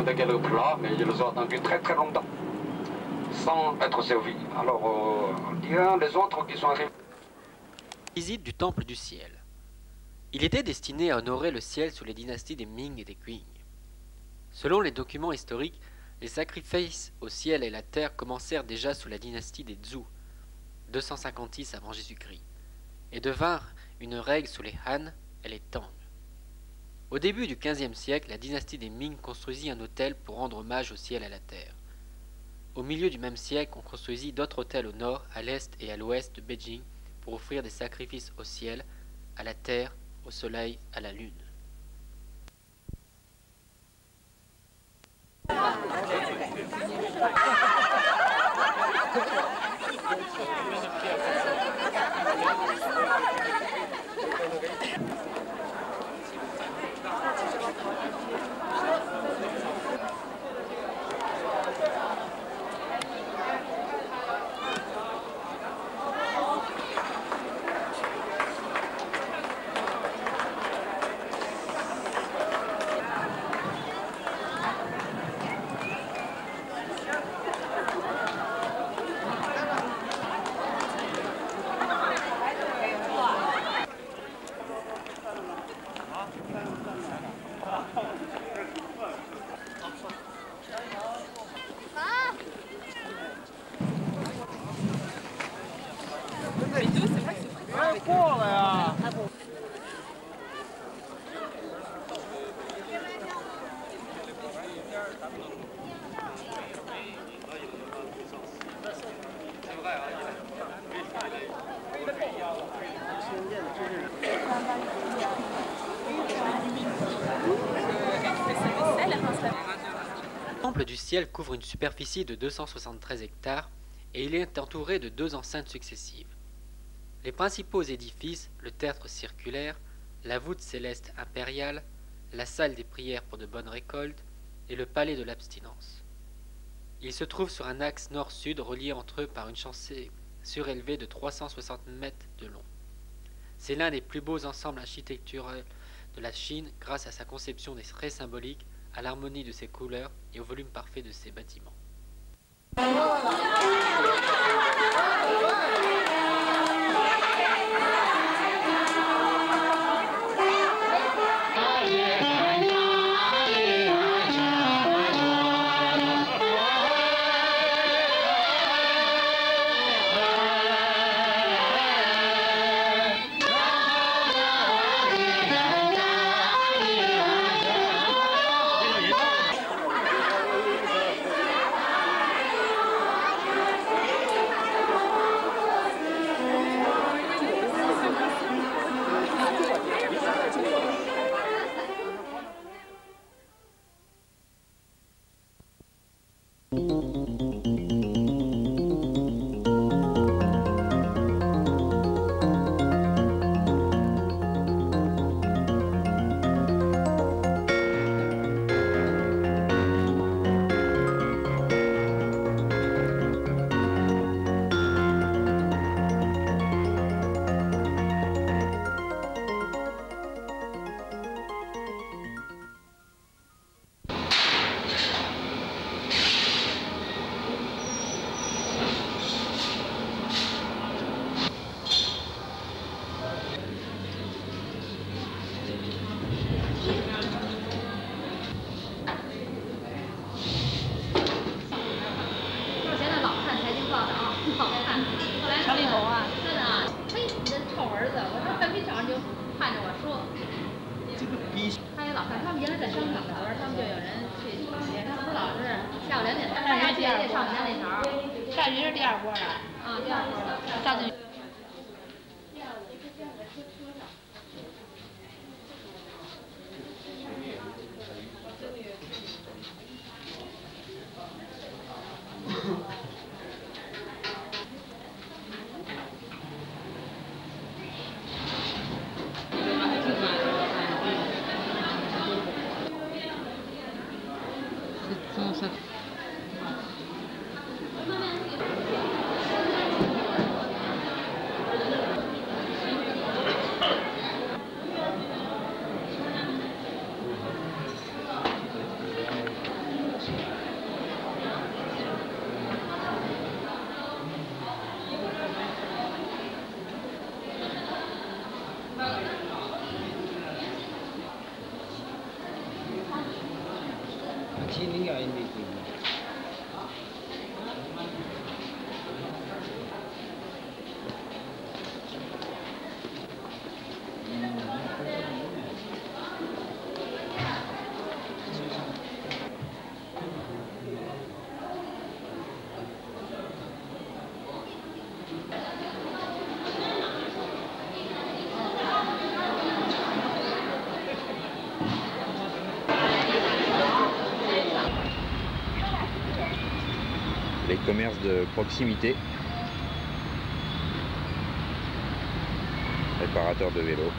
De quel plat, mais je les ai entendus très très longtemps, sans être servis. Alors, on dirait les autres qui sont arrivés. Visite du Temple du Ciel. Il était destiné à honorer le ciel sous les dynasties des Ming et des Qing. Selon les documents historiques, les sacrifices au ciel et la terre commencèrent déjà sous la dynastie des Zhou, 256 avant Jésus-Christ, et devinrent une règle sous les Han et les Tang. Au début du XVe siècle, la dynastie des Ming construisit un autel pour rendre hommage au ciel et à la terre. Au milieu du même siècle, on construisit d'autres autels au nord, à l'est et à l'ouest de Beijing pour offrir des sacrifices au ciel, à la terre, au soleil, à la lune. Le Temple du Ciel couvre une superficie de 273 hectares et il est entouré de 2 enceintes successives. Les principaux édifices, le tertre circulaire, la voûte céleste impériale, la salle des prières pour de bonnes récoltes et le palais de l'abstinence. Ils se trouvent sur un axe nord-sud relié entre eux par une chaussée surélevée de 360 mètres de long. C'est l'un des plus beaux ensembles architecturaux de la Chine grâce à sa conception des traits symboliques, à l'harmonie de ses couleurs et au volume parfait de ses bâtiments. 小李红啊，是的啊，嘿，你这臭儿子！我说本皮厂就盼着我说。这个逼。他也老看，他们原来在商场的时候，他们就有人去写，他们不老是下午2点，他也得上你家那条。单云是第2波的。啊，第2波的。上去。 Les commerces de proximité, réparateurs de vélos.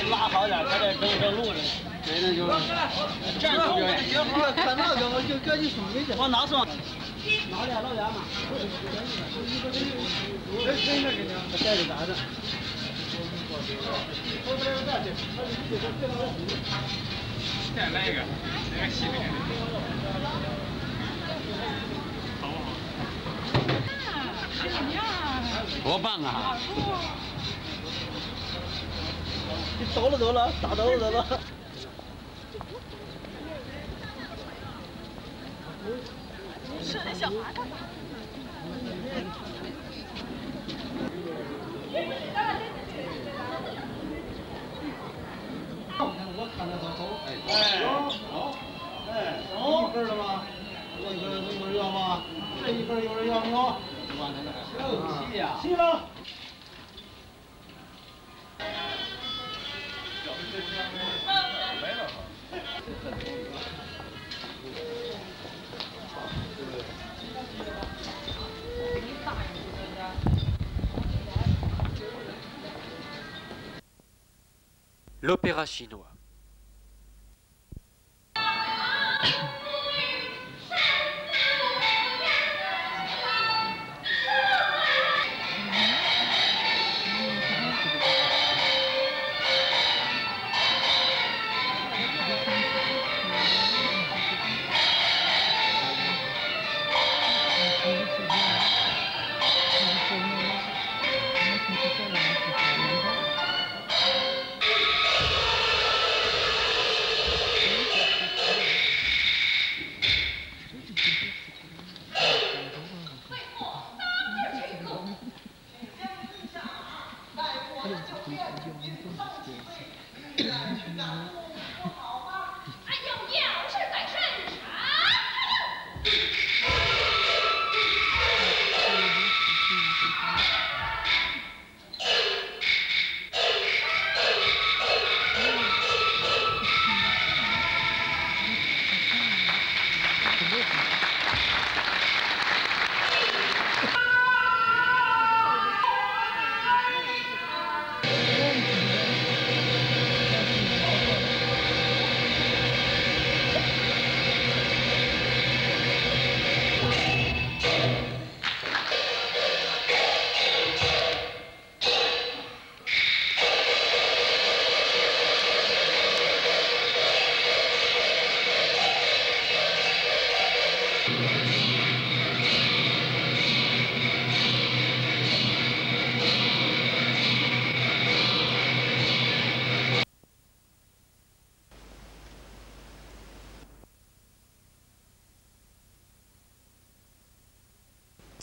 拉好点，快点整路了。没那就站住！看那个我就搁你手里去。往哪送？哪里老远嘛？真的给你，带着咋的？再来一个，来个细的。好不好？多棒啊！走了，打走了。是那小孩干嘛？我看着他走，好，走，一份了吗？这一份有人要吗？这一份有人要没有？齐呀，齐了。来了。L'opéra chinois.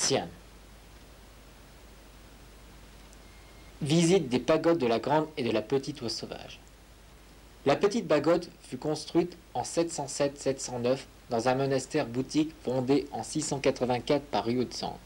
Xi'an. Visite des pagodes de la Grande et de la Petite Oie Sauvage. La Petite Pagode fut construite en 707-709 dans un monastère bouddhique fondé en 684 par Yuezhan.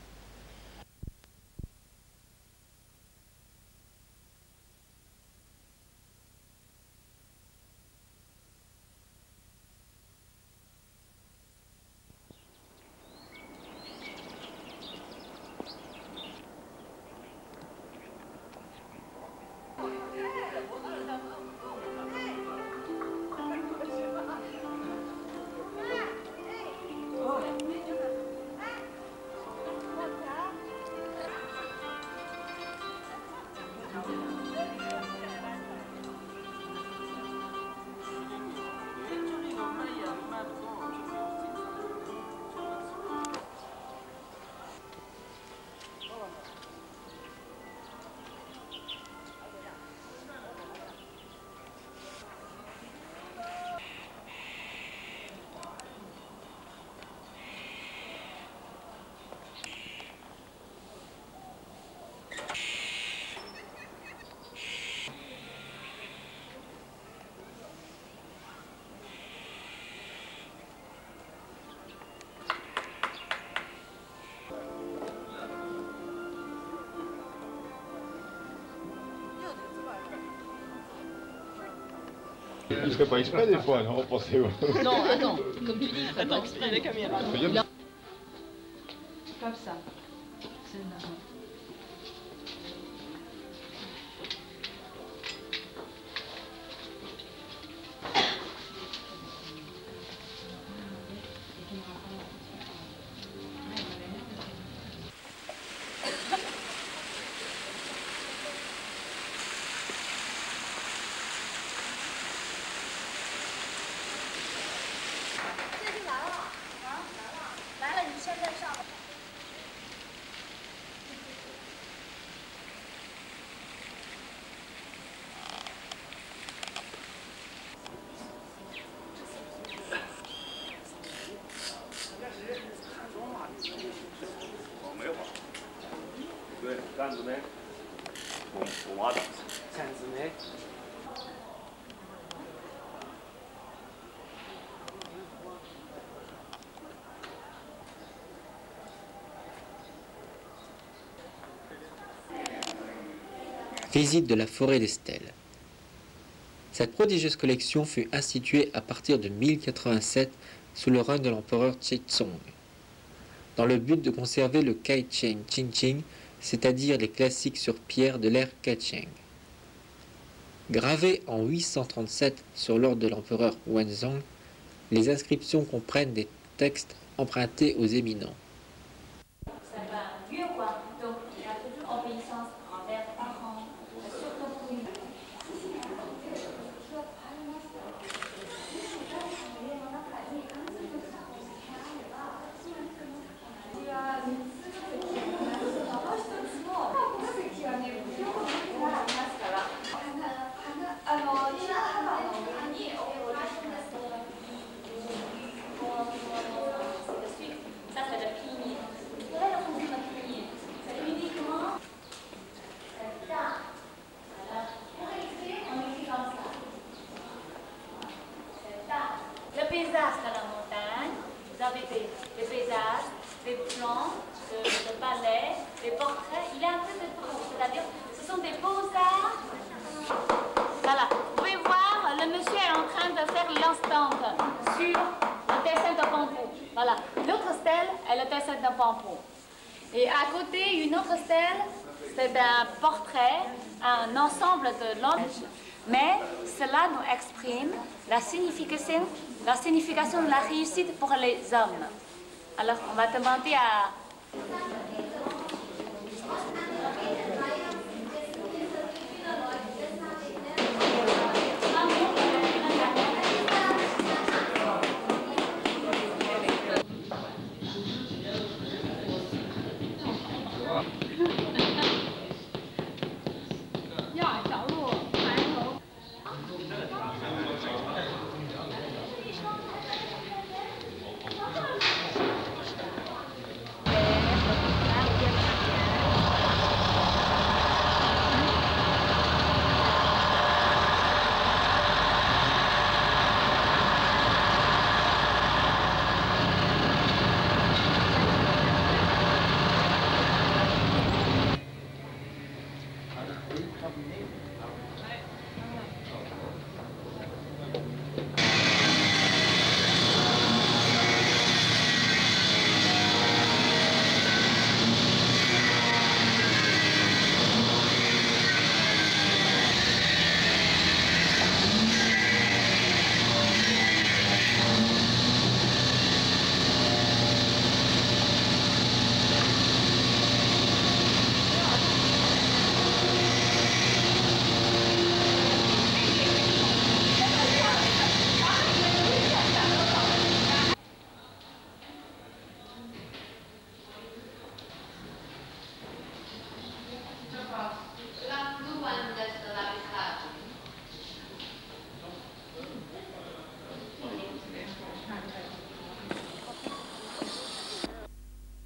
Il ne ferait pas exprès des fois, non, pensez-vous? Non, attends, comme tu dis, il ferait pas exprès. La caméra. Comme ça. C'est là. Visite de la forêt des stèles. Cette prodigieuse collection fut instituée à partir de 1087 sous le règne de l'empereur Zhezong, dans le but de conserver le Kaicheng Qingqing, c'est-à-dire les classiques sur pierre de l'ère Kaicheng. Gravées en 837 sur l'ordre de l'empereur Wenzong, les inscriptions comprennent des textes empruntés aux éminents. Et à côté, une autre stèle, c'est un portrait, un ensemble de l'homme. Mais cela nous exprime la signification de la réussite pour les hommes. Alors, on va demander à...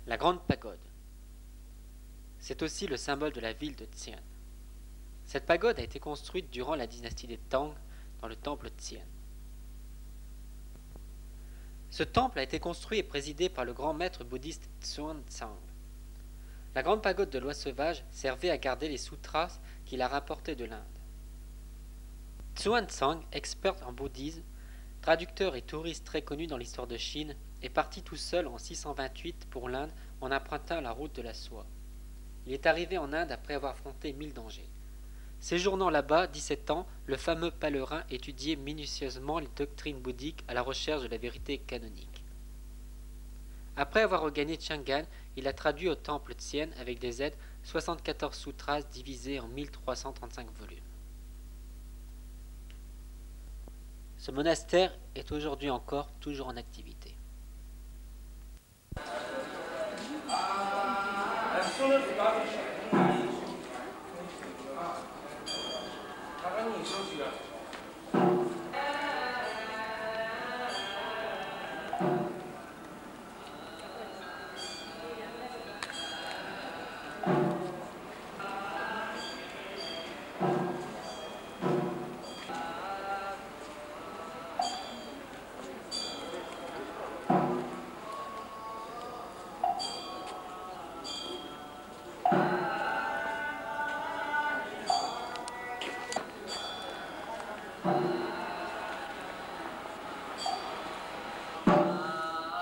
La Grande Pagode. C'est aussi le symbole de la ville de Xi'an. Cette pagode a été construite durant la dynastie des Tang dans le temple Xi'an. Ce temple a été construit et présidé par le grand maître bouddhiste Xuanzang. La grande pagode de l'oie sauvage servait à garder les sutras qu'il a rapportés de l'Inde. Xuanzang, expert en bouddhisme, traducteur et touriste très connu dans l'histoire de Chine, est parti tout seul en 628 pour l'Inde en empruntant la route de la soie. Il est arrivé en Inde après avoir affronté 1000 dangers. Séjournant là-bas 17 ans, le fameux pèlerin étudiait minutieusement les doctrines bouddhiques à la recherche de la vérité canonique. Après avoir regagné Chang'an, il a traduit au temple Xi'an avec des aides 74 sutras divisés en 1335 volumes. Ce monastère est aujourd'hui encore toujours en activité.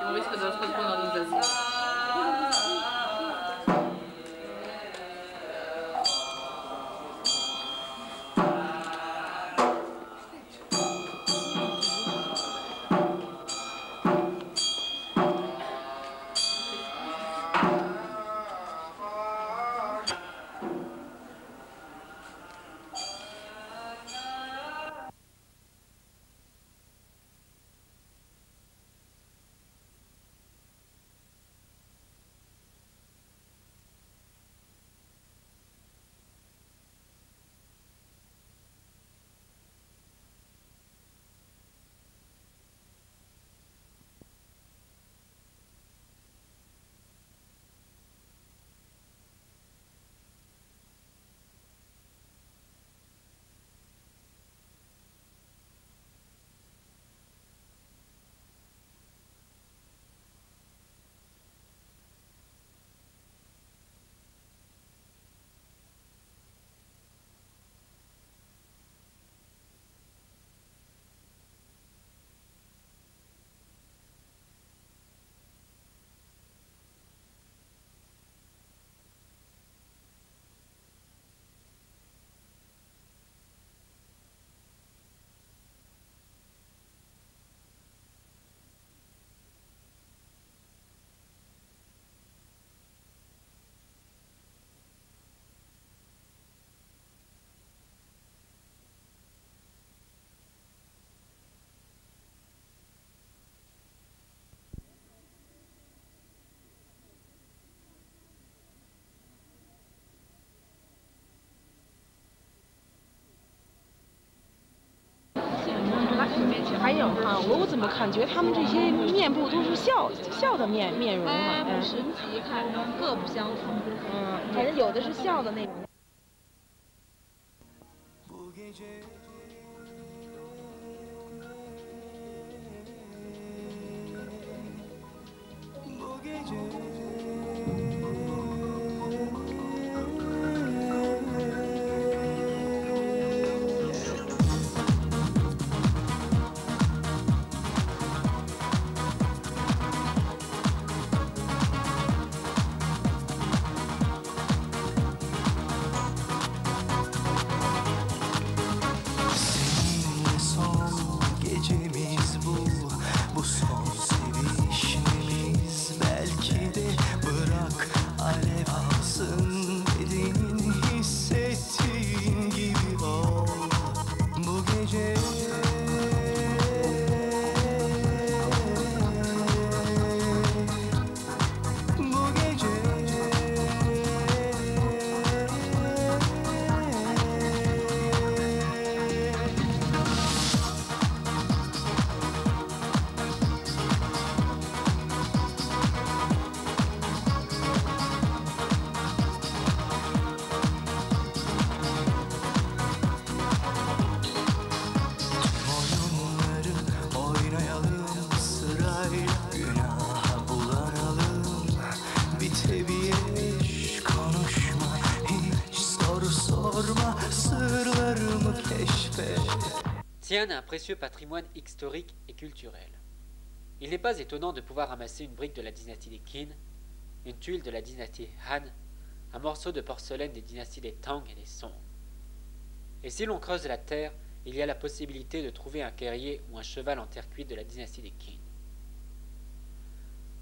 On risque de se retrouver dans les asiles.还有哈，我怎么感觉他们这些面部都是笑的面容啊？不神奇，看各不相同。反正有的是笑的那种。Xi'an a un précieux patrimoine historique et culturel. Il n'est pas étonnant de pouvoir ramasser une brique de la dynastie des Qin, une tuile de la dynastie Han, un morceau de porcelaine des dynasties des Tang et des Song. Et si l'on creuse la terre, il y a la possibilité de trouver un guerrier ou un cheval en terre cuite de la dynastie des Qin.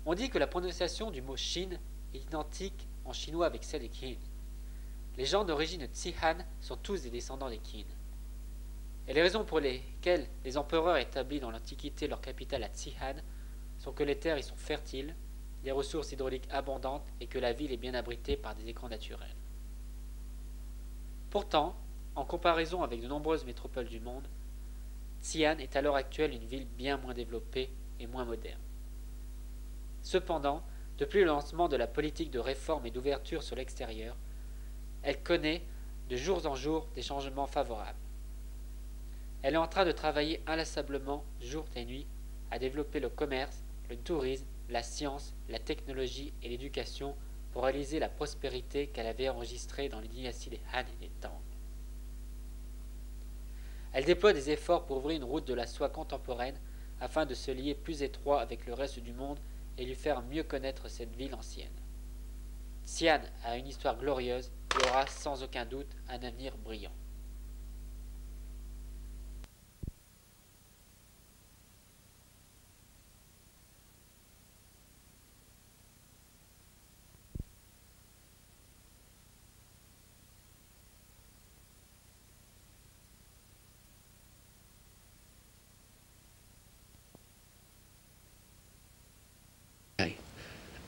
On dit que la prononciation du mot Qin est identique en chinois avec celle des Qin. Les gens d'origine Xi'an sont tous des descendants des Qin. Et les raisons pour lesquelles les empereurs établis dans l'Antiquité leur capitale à Xi'an sont que les terres y sont fertiles, les ressources hydrauliques abondantes et que la ville est bien abritée par des écrans naturels. Pourtant, en comparaison avec de nombreuses métropoles du monde, Xi'an est à l'heure actuelle une ville bien moins développée et moins moderne. Cependant, depuis le lancement de la politique de réforme et d'ouverture sur l'extérieur, elle connaît de jour en jour des changements favorables. Elle est en train de travailler inlassablement, jour et nuit, à développer le commerce, le tourisme, la science, la technologie et l'éducation pour réaliser la prospérité qu'elle avait enregistrée dans les dynasties des Han et des Tang. Elle déploie des efforts pour ouvrir une route de la soie contemporaine afin de se lier plus étroit avec le reste du monde et lui faire mieux connaître cette ville ancienne. Xi'an a une histoire glorieuse et aura sans aucun doute un avenir brillant.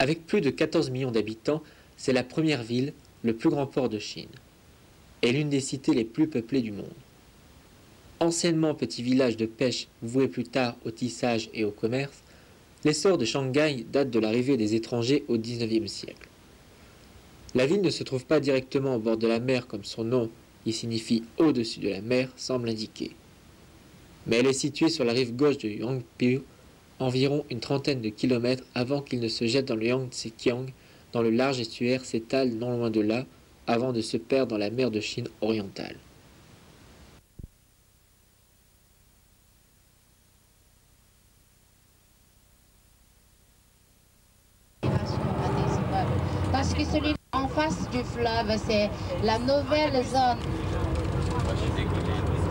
Avec plus de 14 millions d'habitants, c'est la première ville, le plus grand port de Chine, et l'une des cités les plus peuplées du monde. Anciennement petit village de pêche voué plus tard au tissage et au commerce, l'essor de Shanghai date de l'arrivée des étrangers au XIXe siècle. La ville ne se trouve pas directement au bord de la mer comme son nom y signifie au-dessus de la mer semble l'indiquer. Mais elle est située sur la rive gauche de Yangpu, environ une trentaine de kilomètres avant qu'il ne se jette dans le Yangtze-Kiang, dont le large estuaire s'étale non loin de là, avant de se perdre dans la mer de Chine orientale. Parce que celui en face du fleuve, c'est la nouvelle zone. Je suis dégoûté.